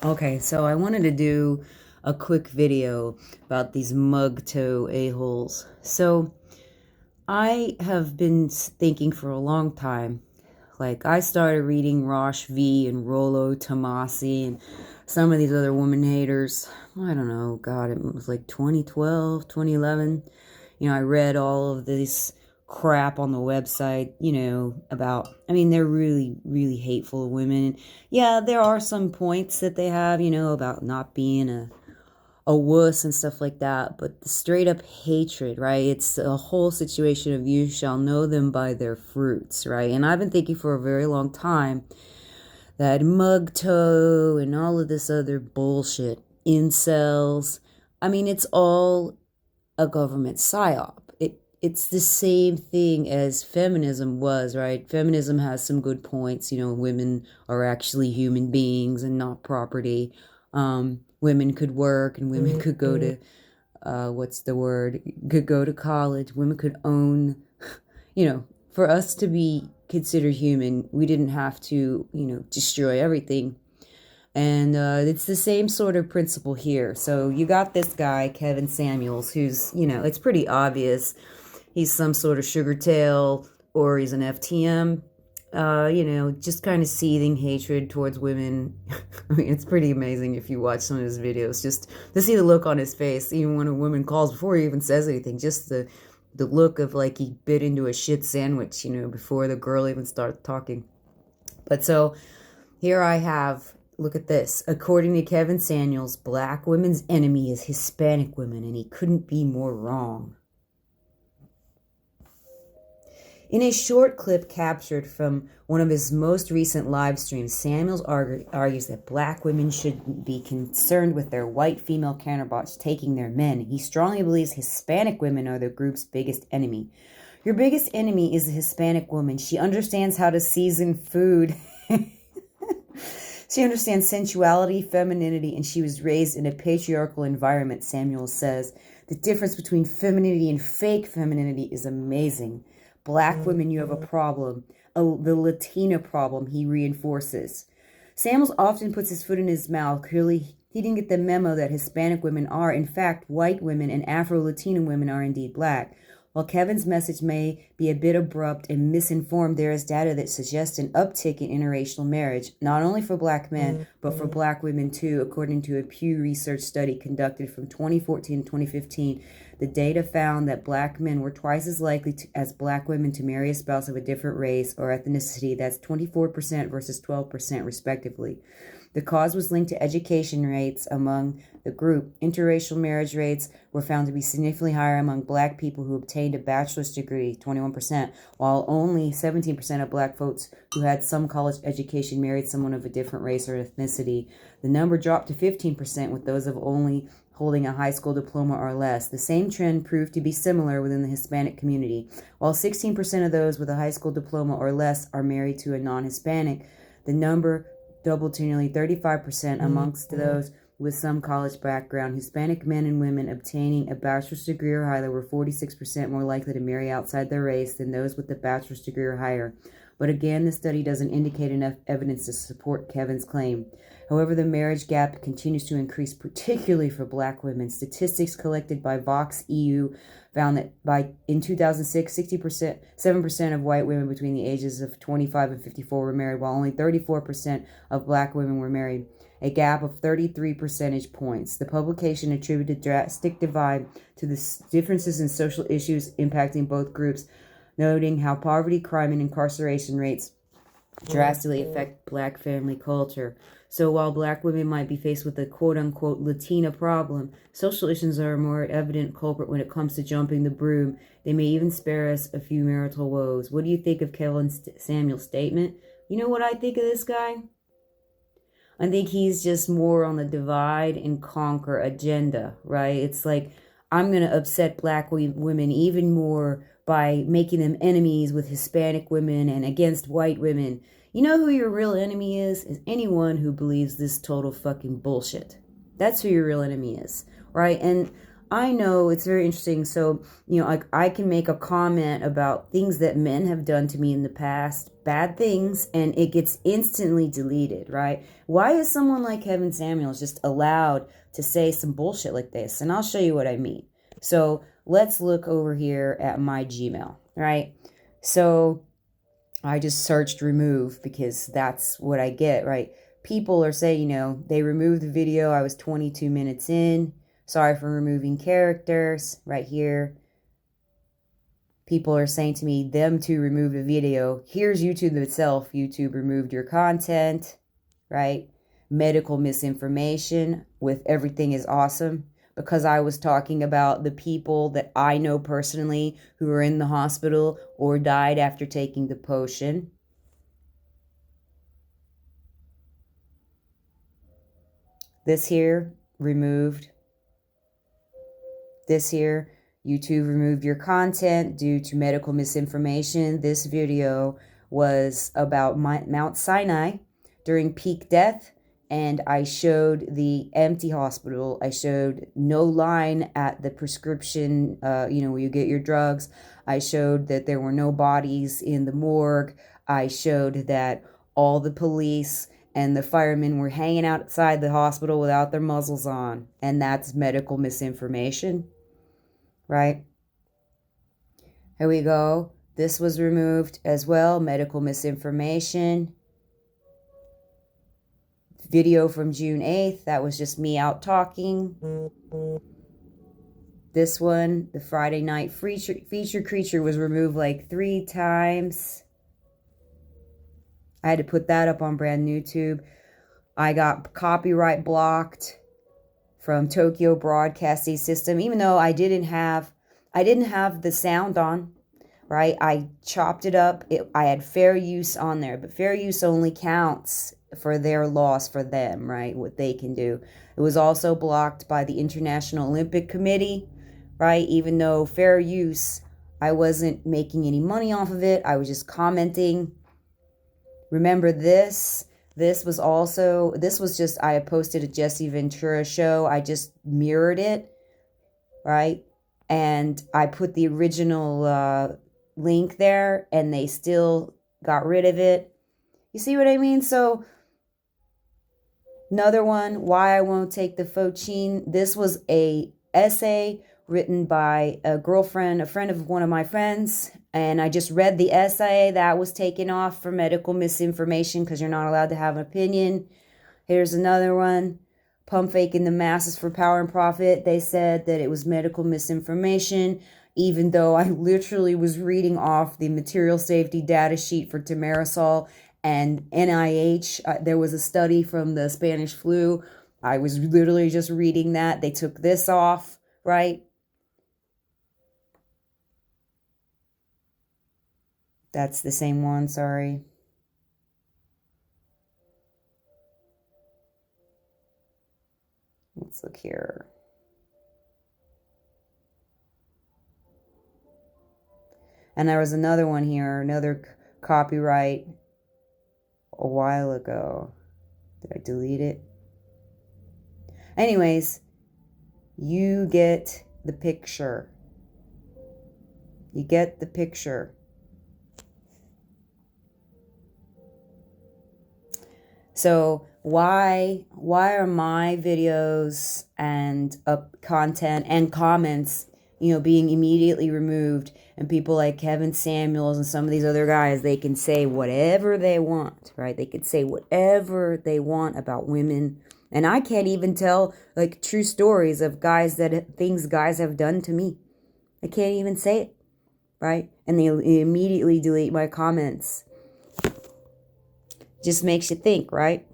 Okay, so I wanted to do a quick video about these mug toe a-holes. So I have been thinking for a long time. Like, I started reading Rosh V and Rollo Tomasi and some of these other woman haters. I don't know, God, it was like 2012, 2011. I read all of this crap on the website, about, they're really, really hateful of women. Yeah, there are some points that they have, about not being a wuss and stuff like that, but the straight up hatred, right? It's a whole situation of you shall know them by their fruits, right? And I've been thinking for a very long time that mug toe and all of this other bullshit, incels, it's all a government psyop. It's the same thing as feminism was, right? Feminism has some good points. Women are actually human beings and not property. Women could work and women could go to, what's the word? Could go to college. Women could own, for us to be considered human, we didn't have to, destroy everything. And it's the same sort of principle here. So you got this guy, Kevin Samuels, who's, it's pretty obvious he's some sort of sugar tail or he's an FTM, just kind of seething hatred towards women. It's pretty amazing if you watch some of his videos, just to see the look on his face, even when a woman calls before he even says anything, just the look of like he bit into a shit sandwich, before the girl even starts talking. But so here I have, look at this. According to Kevin Samuels, black women's enemy is Hispanic women, and he couldn't be more wrong. In a short clip captured from one of his most recent live streams, Samuels argues that black women should be concerned with their white female counterparts taking their men. He strongly believes Hispanic women are the group's biggest enemy. Your biggest enemy is the Hispanic woman. She understands how to season food. She understands sensuality, femininity, and she was raised in a patriarchal environment, Samuels says. The difference between femininity and fake femininity is amazing. Black women, you have a problem. The Latina problem, he reinforces. Samuels often puts his foot in his mouth. Clearly, he didn't get the memo that Hispanic women are, in fact, white women and Afro-Latina women are indeed black. While Kevin's message may be a bit abrupt and misinformed, there is data that suggests an uptick in interracial marriage, not only for black men, but for black women too, according to a Pew Research study conducted from 2014 to 2015. The data found that black men were twice as likely as black women to marry a spouse of a different race or ethnicity. That's 24% versus 12%, respectively. The cause was linked to education rates among the group. Interracial marriage rates were found to be significantly higher among black people who obtained a bachelor's degree, 21%, while only 17% of black folks who had some college education married someone of a different race or ethnicity. The number dropped to 15% with those of only holding a high school diploma or less. The same trend proved to be similar within the Hispanic community. While 16% of those with a high school diploma or less are married to a non-Hispanic, the number doubled to nearly 35% amongst those with some college background. Hispanic men and women obtaining a bachelor's degree or higher were 46% more likely to marry outside their race than those with a bachelor's degree or higher. But again, the study doesn't indicate enough evidence to support Kevin's claim. However, the marriage gap continues to increase, particularly for black women. Statistics collected by Vox EU found that in 2006, 7% of white women between the ages of 25 and 54 were married, while only 34% of black women were married, a gap of 33 percentage points. The publication attributed drastic divide to the differences in social issues impacting both groups, noting how poverty, crime, and incarceration rates drastically affect black family culture. So while black women might be faced with a quote-unquote Latina problem, social issues are a more evident culprit when it comes to jumping the broom. They may even spare us a few marital woes. What do you think of Kevin Samuel's statement? You know what I think of this guy? I think he's just more on the divide and conquer agenda, right? It's like, I'm going to upset black women even more by making them enemies with Hispanic women and against white women. You know who your real enemy is? Is anyone who believes this total fucking bullshit. That's who your real enemy is, right? And I know it's very interesting. So, like I can make a comment about things that men have done to me in the past, bad things, and it gets instantly deleted, right? Why is someone like Kevin Samuels just allowed to say some bullshit like this? And I'll show you what I mean. So let's look over here at my Gmail, right? So I just searched remove because that's what I get, right? People are saying, they removed the video. I was 22 minutes in. Sorry for removing characters right here. People are saying to me, them to remove the video. Here's YouTube itself. YouTube removed your content, right? Medical misinformation with everything is awesome. Because I was talking about the people that I know personally who are in the hospital or died after taking the potion. This here, removed. This here, YouTube removed your content due to medical misinformation. This video was about Mount Sinai during peak death, and I showed the empty hospital. I showed no line at the prescription, where you get your drugs. I showed that there were no bodies in the morgue. I showed that all the police and the firemen were hanging outside the hospital without their muzzles on, and that's medical misinformation. Right? Here we go. This was removed as well. Medical misinformation. Video from June 8th. That was just me out talking. This one, the Friday night feature creature, was removed like 3 times. I had to put that up on brand new tube. I got copyright blocked from Tokyo Broadcasting System, even though I didn't have the sound on, right? I chopped it up. I had fair use on there, but fair use only counts for their loss for them, right? What they can do. It was also blocked by the International Olympic Committee, right? Even though fair use, I wasn't making any money off of it. I was just commenting. Remember this? This was just, I had posted a Jesse Ventura show. I just mirrored it, right? And I put the original link there, and they still got rid of it. You see what I mean? So, another one, why I won't take the Fochin. This was a essay written by a friend of one of my friends, and I just read the essay. That was taken off for medical misinformation because you're not allowed to have an opinion. Here's another one, pump faking the masses for power and profit. They said that it was medical misinformation, even though I literally was reading off the material safety data sheet for Thimerosal and NIH. There was a study from the Spanish flu. I was literally just reading that. They took this off, right? That's the same one, sorry. Let's look here. And there was another one here, another copyright a while ago. Did I delete it? Anyways, you get the picture. You get the picture. So why are my videos and content and comments, being immediately removed, and people like Kevin Samuels and some of these other guys, they can say whatever they want, right? They could say whatever they want about women, and I can't even tell like true stories of things guys have done to me. I can't even say it, right? And they immediately delete my comments. Just makes you think, right?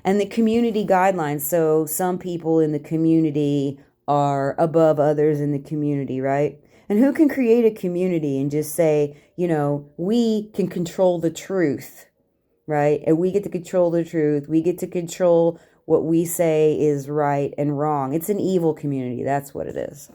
And the community guidelines. So some people in the community are above others in the community, right? And who can create a community and just say, we can control the truth, right? And we get to control the truth. We get to control what we say is right and wrong. It's an evil community. That's what it is.